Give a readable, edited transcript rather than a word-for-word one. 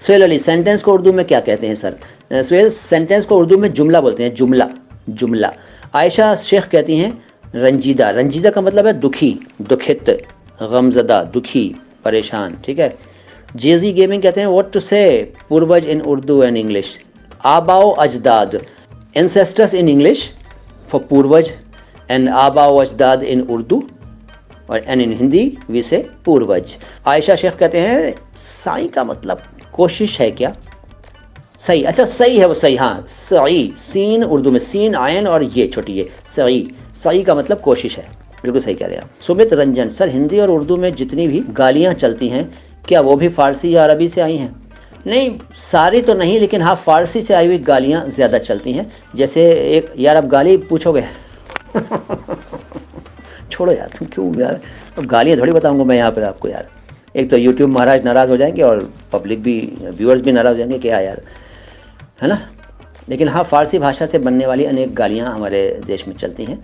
Suhail Ali, sentence को उर्दू में क्या कहते हैं सर? सुहेल, सेंटेंस को उर्दू में जुमला बोलते हैं, जुमला, जुमला। आयशा शेख कहती हैं रंजीदा, रंजीदा का मतलब है दुखी, दुखित, गमज़दा, दुखी, परेशान, ठीक है। जेजी गेमिंग कहते हैं व्हाट टू से पूर्वज इन उर्दू एंड इंग्लिश? आबाओ अजदाद, एंसेस्टर्स इन इंग्लिश फॉर पूर्वज एंड आबाओ अजदाद इन उर्दू और एंड इन हिंदी वी से पूर्वज। आयशा शेख कहते हैं साई का मतलब कोशिश है क्या? सही, अच्छा सही है वो, सही, हाँ सही, सीन उर्दू में सीन आयन और ये छोटी ये सही, सही का मतलब कोशिश है, बिल्कुल सही कह रहे हैं आप। सुमित रंजन, सर हिंदी और उर्दू में जितनी भी गालियाँ चलती हैं क्या वो भी फ़ारसी या अरबी से आई हैं? नहीं, सारी तो नहीं, लेकिन हाँ फ़ारसी से आई हुई गालियाँ ज़्यादा चलती हैं। जैसे एक, यार अब गाली पूछोगे छोड़ो यार, तुम क्यों यार, अब गालियाँ थोड़ी बताऊँगा मैं यहाँ पर आपको यार। एक तो यूट्यूब महाराज नाराज़ हो जाएंगे और पब्लिक भी, व्यूअर्स भी नाराज़ हो जाएंगे, क्या यार, है ना। लेकिन हाँ फ़ारसी भाषा से बनने वाली अनेक गालियाँ हमारे देश में चलती हैं।